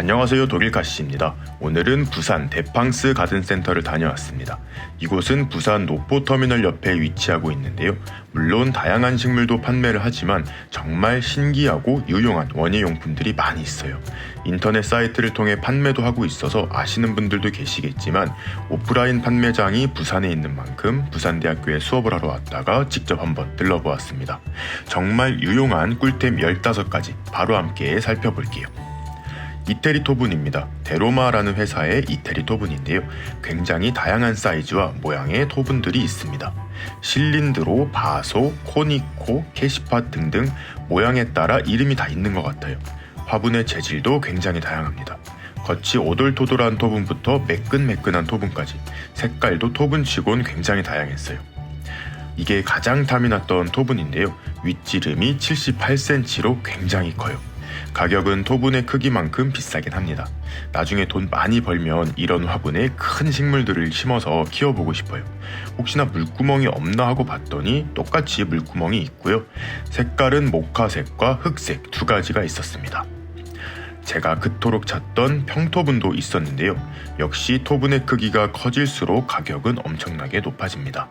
안녕하세요, 독일카시입니다. 오늘은 부산 데팡스 가든센터를 다녀왔습니다. 이곳은 부산 노포터미널 옆에 위치하고 있는데요. 물론 다양한 식물도 판매를 하지만 정말 신기하고 유용한 원예용품들이 많이 있어요. 인터넷 사이트를 통해 판매도 하고 있어서 아시는 분들도 계시겠지만 오프라인 판매장이 부산에 있는 만큼 부산대학교에 수업을 하러 왔다가 직접 한번 들러보았습니다. 정말 유용한 꿀템 15가지 바로 함께 살펴볼게요. 이태리 토분입니다. 데로마라는 회사의 이태리 토분인데요. 굉장히 다양한 사이즈와 모양의 토분들이 있습니다. 실린드로, 바소, 코니코, 캐시팟 등등 모양에 따라 이름이 다 있는 것 같아요. 화분의 재질도 굉장히 다양합니다. 겉이 오돌토돌한 토분부터 매끈매끈한 토분까지 색깔도 토분치곤 굉장히 다양했어요. 이게 가장 탐이 났던 토분인데요. 윗지름이 78cm로 굉장히 커요. 가격은 토분의 크기만큼 비싸긴 합니다. 나중에 돈 많이 벌면 이런 화분에 큰 식물들을 심어서 키워보고 싶어요. 혹시나 물구멍이 없나 하고 봤더니 똑같이 물구멍이 있고요. 색깔은 모카색과 흑색 두 가지가 있었습니다. 제가 그토록 찾던 평토분도 있었는데요. 역시 토분의 크기가 커질수록 가격은 엄청나게 높아집니다.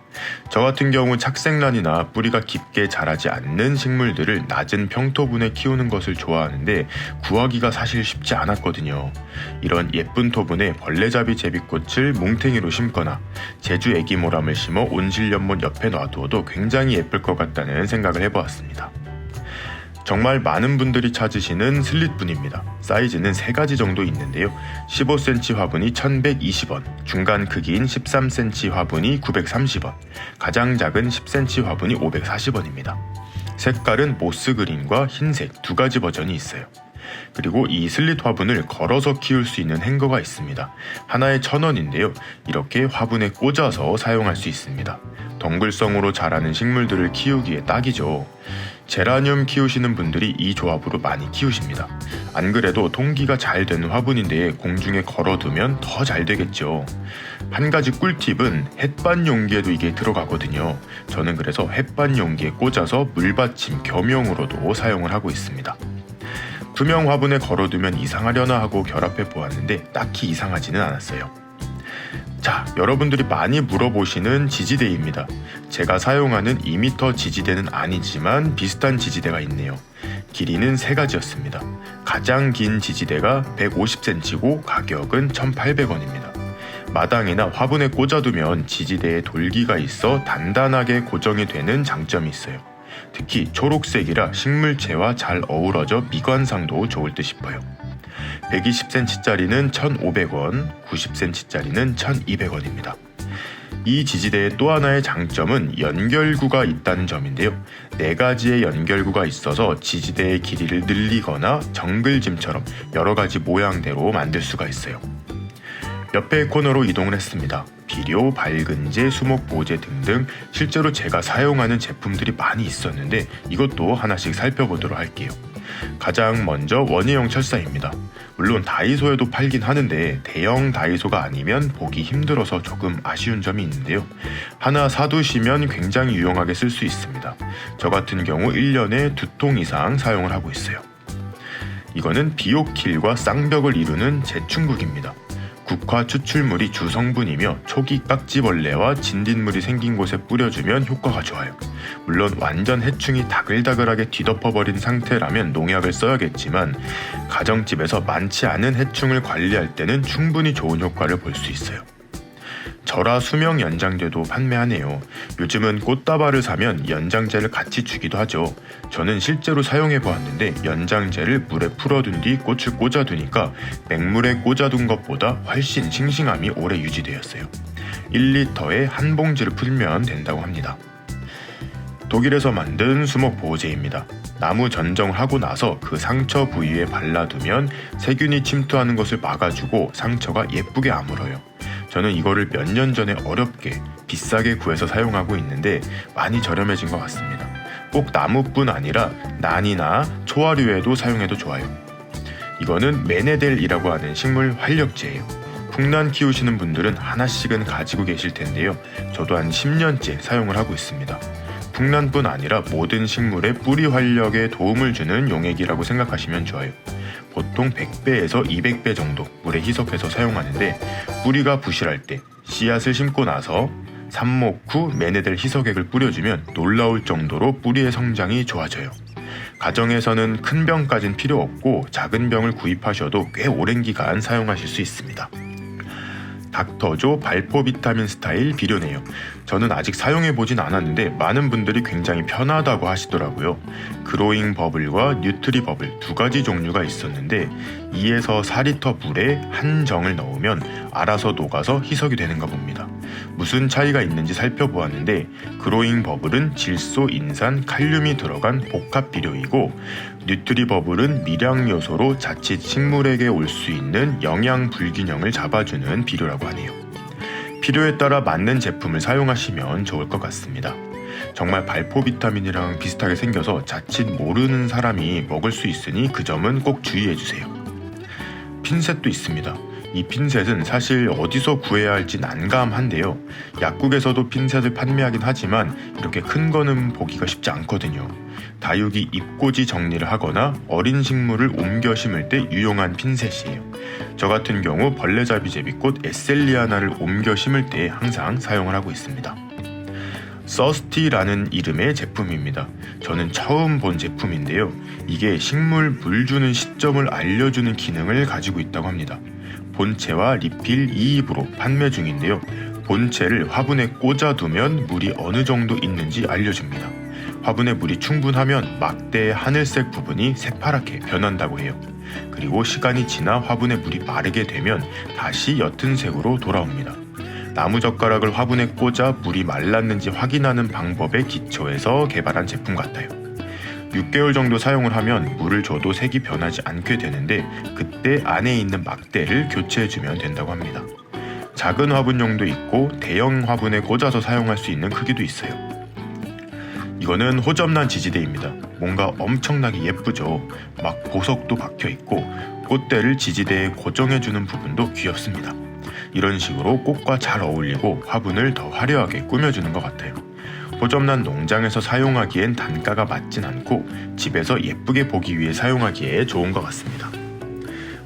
저 같은 경우 착색란이나 뿌리가 깊게 자라지 않는 식물들을 낮은 평토분에 키우는 것을 좋아하는데 구하기가 사실 쉽지 않았거든요. 이런 예쁜 토분에 벌레잡이 제비꽃을 뭉탱이로 심거나 제주 애기모람을 심어 온실연못 옆에 놔두어도 굉장히 예쁠 것 같다는 생각을 해보았습니다. 정말 많은 분들이 찾으시는 슬릿분입니다. 사이즈는 3가지 정도 있는데요. 15cm 화분이 1120원, 중간 크기인 13cm 화분이 930원, 가장 작은 10cm 화분이 540원입니다. 색깔은 모스그린과 흰색 두 가지 버전이 있어요. 그리고 이 슬릿 화분을 걸어서 키울 수 있는 행거가 있습니다. 하나에 1,000원인데요. 이렇게 화분에 꽂아서 사용할 수 있습니다. 덩굴성으로 자라는 식물들을 키우기에 딱이죠. 제라늄 키우시는 분들이 이 조합으로 많이 키우십니다. 안 그래도 통기가 잘 되는 화분인데 공중에 걸어두면 더 잘 되겠죠. 한 가지 꿀팁은 햇반 용기에도 이게 들어가거든요. 저는 그래서 햇반 용기에 꽂아서 물받침 겸용으로도 사용을 하고 있습니다. 투명 화분에 걸어두면 이상하려나 하고 결합해 보았는데 딱히 이상하지는 않았어요. 자, 여러분들이 많이 물어보시는 지지대입니다. 제가 사용하는 2m 지지대는 아니지만 비슷한 지지대가 있네요. 길이는 3가지였습니다. 가장 긴 지지대가 150cm고 가격은 1,800원입니다. 마당이나 화분에 꽂아두면 지지대에 돌기가 있어 단단하게 고정이 되는 장점이 있어요. 특히 초록색이라 식물체와 잘 어우러져 미관상도 좋을 듯 싶어요. 120cm짜리는 1,500원, 90cm짜리는 1,200원입니다. 이 지지대의 또 하나의 장점은 연결구가 있다는 점인데요. 4가지의 연결구가 있어서 지지대의 길이를 늘리거나 정글짐처럼 여러가지 모양대로 만들 수가 있어요. 옆에 코너로 이동을 했습니다. 비료, 밝은제, 수목보호제 등등 실제로 제가 사용하는 제품들이 많이 있었는데 이것도 하나씩 살펴보도록 할게요. 가장 먼저 원예용 철사입니다. 물론 다이소에도 팔긴 하는데 대형 다이소가 아니면 보기 힘들어서 조금 아쉬운 점이 있는데요. 하나 사두시면 굉장히 유용하게 쓸 수 있습니다. 저 같은 경우 1년에 2통 이상 사용을 하고 있어요. 이거는 비오킬과 쌍벽을 이루는 재충국입니다. 국화 추출물이 주성분이며 초기 깍지벌레와 진딧물이 생긴 곳에 뿌려주면 효과가 좋아요. 물론 완전 해충이 다글다글하게 뒤덮어버린 상태라면 농약을 써야겠지만 가정집에서 많지 않은 해충을 관리할 때는 충분히 좋은 효과를 볼 수 있어요. 절화 수명 연장제도 판매하네요. 요즘은 꽃다발을 사면 연장제를 같이 주기도 하죠. 저는 실제로 사용해 보았는데 연장제를 물에 풀어둔 뒤 꽃을 꽂아두니까 맹물에 꽂아둔 것보다 훨씬 싱싱함이 오래 유지되었어요. 1리터에 한 봉지를 풀면 된다고 합니다. 독일에서 만든 수목보호제입니다. 나무 전정을 하고 나서 그 상처 부위에 발라두면 세균이 침투하는 것을 막아주고 상처가 예쁘게 아물어요. 저는 이거를 몇 년 전에 어렵게 비싸게 구해서 사용하고 있는데 많이 저렴해진 것 같습니다. 꼭 나무뿐 아니라 난이나 초화류에도 사용해도 좋아요. 이거는 메네델이라고 하는 식물 활력제예요. 풍란 키우시는 분들은 하나씩은 가지고 계실 텐데요. 저도 한 10년째 사용을 하고 있습니다. 풍란뿐 아니라 모든 식물의 뿌리 활력에 도움을 주는 용액이라고 생각하시면 좋아요. 보통 100배에서 200배 정도 물에 희석해서 사용하는데, 뿌리가 부실할 때 씨앗을 심고 나서 삽목 후 매네델 희석액을 뿌려주면 놀라울 정도로 뿌리의 성장이 좋아져요. 가정에서는 큰 병까진 필요 없고 작은 병을 구입하셔도 꽤 오랜 기간 사용하실 수 있습니다. 닥터조 발포 비타민 스타일 비료네요. 저는 아직 사용해보진 않았는데 많은 분들이 굉장히 편하다고 하시더라고요. 그로잉 버블과 뉴트리 버블 두 가지 종류가 있었는데 2에서 4리터 물에 한 정을 넣으면 알아서 녹아서 희석이 되는가 봅니다. 무슨 차이가 있는지 살펴보았는데, 그로잉 버블은 질소, 인산, 칼륨이 들어간 복합 비료이고, 뉴트리 버블은 미량 요소로 자칫 식물에게 올 수 있는 영양 불균형을 잡아주는 비료라고 하네요. 필요에 따라 맞는 제품을 사용하시면 좋을 것 같습니다. 정말 발포 비타민이랑 비슷하게 생겨서 자칫 모르는 사람이 먹을 수 있으니 그 점은 꼭 주의해주세요. 핀셋도 있습니다. 이 핀셋은 사실 어디서 구해야 할지 난감한데요. 약국에서도 핀셋을 판매하긴 하지만 이렇게 큰 거는 보기가 쉽지 않거든요. 다육이 잎꽂이 정리를 하거나 어린 식물을 옮겨 심을 때 유용한 핀셋이에요. 저 같은 경우 벌레잡이 제비꽃 에셀리아나를 옮겨 심을 때 항상 사용을 하고 있습니다. 서스티라는 이름의 제품입니다. 저는 처음 본 제품인데요. 이게 식물 물 주는 시점을 알려주는 기능을 가지고 있다고 합니다. 본체와 리필 2입으로 판매 중인데요. 본체를 화분에 꽂아두면 물이 어느 정도 있는지 알려줍니다. 화분에 물이 충분하면 막대의 하늘색 부분이 새파랗게 변한다고 해요. 그리고 시간이 지나 화분에 물이 마르게 되면 다시 옅은 색으로 돌아옵니다. 나무젓가락을 화분에 꽂아 물이 말랐는지 확인하는 방법에 기초해서 개발한 제품 같아요. 6개월 정도 사용을 하면 물을 줘도 색이 변하지 않게 되는데, 그때 안에 있는 막대를 교체해주면 된다고 합니다. 작은 화분용도 있고 대형 화분에 꽂아서 사용할 수 있는 크기도 있어요. 이거는 호접란 지지대입니다. 뭔가 엄청나게 예쁘죠. 막 보석도 박혀있고 꽃대를 지지대에 고정해주는 부분도 귀엽습니다. 이런 식으로 꽃과 잘 어울리고 화분을 더 화려하게 꾸며주는 것 같아요. 호접란 농장에서 사용하기엔 단가가 맞진 않고 집에서 예쁘게 보기 위해 사용하기에 좋은 것 같습니다.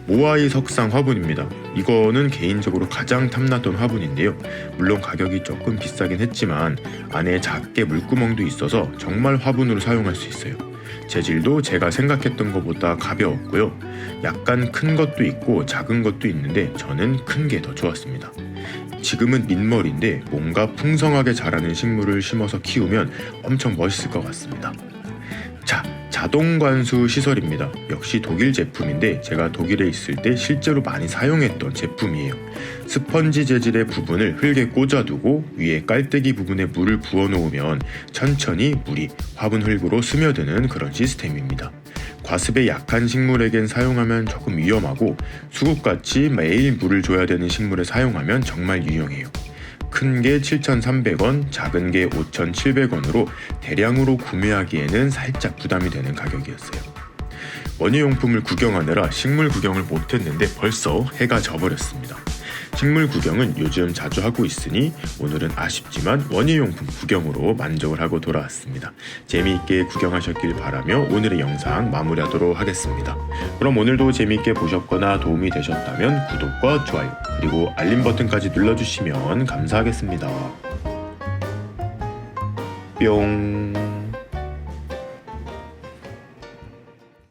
모아이 석상 화분입니다. 이거는 개인적으로 가장 탐났던 화분인데요. 물론 가격이 조금 비싸긴 했지만 안에 작게 물구멍도 있어서 정말 화분으로 사용할 수 있어요. 재질도 제가 생각했던 것보다 가벼웠고요. 약간 큰 것도 있고 작은 것도 있는데 저는 큰 게 더 좋았습니다. 지금은 민머리인데 뭔가 풍성하게 자라는 식물을 심어서 키우면 엄청 멋있을 것 같습니다. 자, 자동 관수 시설입니다. 역시 독일 제품인데 제가 독일에 있을 때 실제로 많이 사용했던 제품이에요. 스펀지 재질의 부분을 흙에 꽂아두고 위에 깔때기 부분에 물을 부어 놓으면 천천히 물이 화분 흙으로 스며드는 그런 시스템입니다. 과습에 약한 식물에겐 사용하면 조금 위험하고, 수국같이 매일 물을 줘야 되는 식물에 사용하면 정말 유용해요. 큰 게 7,300원, 작은 게 5,700원으로 대량으로 구매하기에는 살짝 부담이 되는 가격이었어요. 원예용품을 구경하느라 식물 구경을 못했는데 벌써 해가 져버렸습니다. 식물 구경은 요즘 자주 하고 있으니 오늘은 아쉽지만 원예용품 구경으로 만족을 하고 돌아왔습니다. 재미있게 구경하셨길 바라며 오늘의 영상 마무리하도록 하겠습니다. 그럼 오늘도 재미있게 보셨거나 도움이 되셨다면 구독과 좋아요 그리고 알림 버튼까지 눌러주시면 감사하겠습니다. 뿅.